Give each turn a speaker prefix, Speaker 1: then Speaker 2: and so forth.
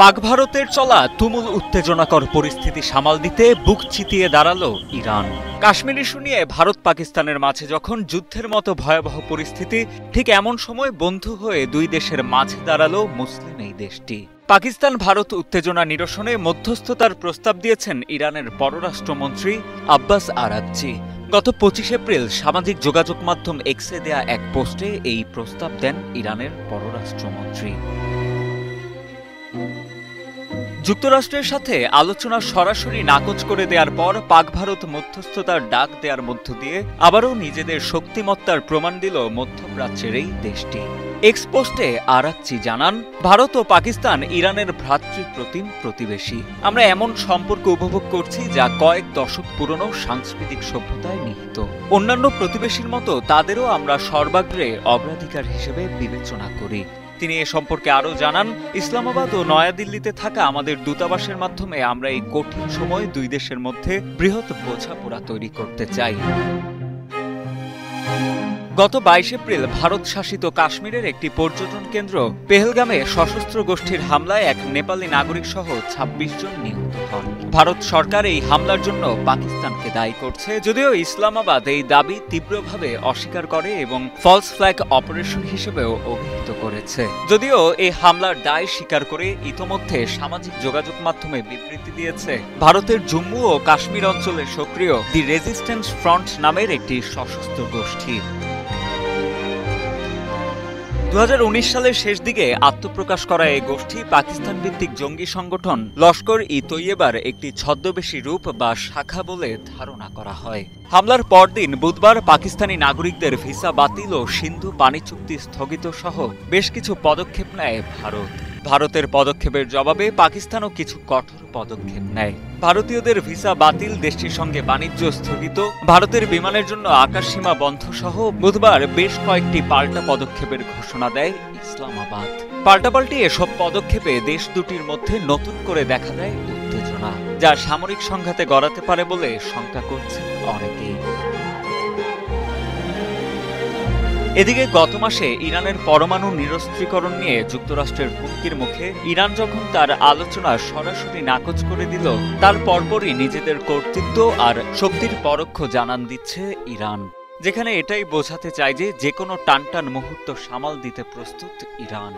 Speaker 1: পাক ভারতের চলা তুমুল উত্তেজনাকর পরিস্থিতি সামাল দিতে বুক চিতিয়ে দাঁড়ালো ইরান। কাশ্মীর ইস্যু নিয়ে ভারত পাকিস্তানের মাঝে যখন যুদ্ধের মতো ভয়াবহ পরিস্থিতি, ঠিক এমন সময় বন্ধু হয়ে দুই দেশের মাঝে দাঁড়ালো মুসলিম এই দেশটি। পাকিস্তান ভারত উত্তেজনা নিরসনে মধ্যস্থতার প্রস্তাব দিয়েছেন ইরানের পররাষ্ট্রমন্ত্রী আব্বাস আরাগচি। গত 25 এপ্রিল সামাজিক যোগাযোগ মাধ্যম এক্সে দেয়া এক পোস্টে এই প্রস্তাব দেন ইরানের পররাষ্ট্রমন্ত্রী। যুক্তরাষ্ট্রের সাথে আলোচনা সরাসরি নাকচ করে দেওয়ার পর পাক ভারত মধ্যস্থতার ডাক দেওয়ার মধ্য দিয়ে আবারও নিজেদের শক্তিমত্তার প্রমাণ দিল মধ্যপ্রাচ্যের এই দেশটি। এক্স পোস্টে আরাগচি জানান, ভারত ও পাকিস্তান ইরানের ভ্রাতৃপ্রতিম প্রতিবেশী। আমরা এমন সম্পর্ক উপভোগ করছি যা কয়েক দশক পুরনো সাংস্কৃতিক সভ্যতায় নিহিত। অন্যান্য প্রতিবেশীর মতো তাদেরও আমরা সর্বাগ্রে অগ্রাধিকার হিসেবে বিবেচনা করি। তিনি এ সম্পর্কে আরও জানান, ইসলামাবাদ ও নয়াদিল্লিতে থাকা আমাদের দূতাবাসের মাধ্যমে আমরা এই কঠিন সময়ে দুই দেশের মধ্যে বৃহৎ বোঝাপড়া তৈরি করতে চাই। গত 22 এপ্রিল ভারত শাসিত কাশ্মীরের একটি পর্যটন কেন্দ্র পেহেলগামে সশস্ত্র গোষ্ঠীর হামলায় এক নেপালি নাগরিক সহ 26 জন নিহত হন। ভারত সরকার এই হামলার জন্য পাকিস্তানকে দায়ী করছে, যদিও ইসলামাবাদ এই দাবি তীব্রভাবে অস্বীকার করে এবং ফলস ফ্ল্যাগ অপারেশন হিসেবেও অভিহিত করেছে। যদিও এই হামলার দায় স্বীকার করে ইতোমধ্যে সামাজিক যোগাযোগ মাধ্যমে বিবৃতি দিয়েছে ভারতের জম্মু ও কাশ্মীর অঞ্চলে সক্রিয় দি রেজিস্ট্যান্স ফ্রন্ট নামের একটি সশস্ত্র গোষ্ঠী। 2019 সালের শেষ দিকে আত্মপ্রকাশ করা এই গোষ্ঠী পাকিস্তান ভিত্তিক জঙ্গি সংগঠন লস্কর-ই-তৈয়বার একটি ছদ্মবেশী রূপ বা শাখা বলে ধারণা করা হয়। হামলার পরদিন বুধবার পাকিস্তানি নাগরিকদের ভিসা বাতিল ও সিন্ধু পানি চুক্তি স্থগিত সহ বেশ কিছু পদক্ষেপ নেয় ভারত। ভারতের পদক্ষেপের জবাবে পাকিস্তানও কিছু কঠোর পদক্ষেপ নেয়। ভারতীয়দের ভিসা বাতিল, দেশটির সঙ্গে বাণিজ্য স্থগিত, ভারতের বিমানের জন্য আকাশসীমা বন্ধ সহ বুধবার বেশ কয়েকটি পাল্টা পদক্ষেপের ঘোষণা দেয় ইসলামাবাদ। পাল্টাপাল্টি এসব পদক্ষেপে দেশ দুটির মধ্যে নতুন করে দেখা দেয় উত্তেজনা, যা সামরিক সংঘাতে গড়াতে পারে বলে শঙ্কা করছেন অনেকেই। এদিকে গত মাসে ইরানের পরমাণু নিরস্ত্রীকরণ নিয়ে যুক্তরাষ্ট্রের হুমকির মুখে ইরান যখন তার আলোচনা সরাসরি নাকচ করে দিল, তার পরপরই নিজেদের কর্তৃত্ব আর শক্তির পরোক্ষ জানান দিচ্ছে ইরান, যেখানে এটাই বোঝাতে চায় যে কোনো টানটান মুহূর্ত সামাল দিতে প্রস্তুত ইরান।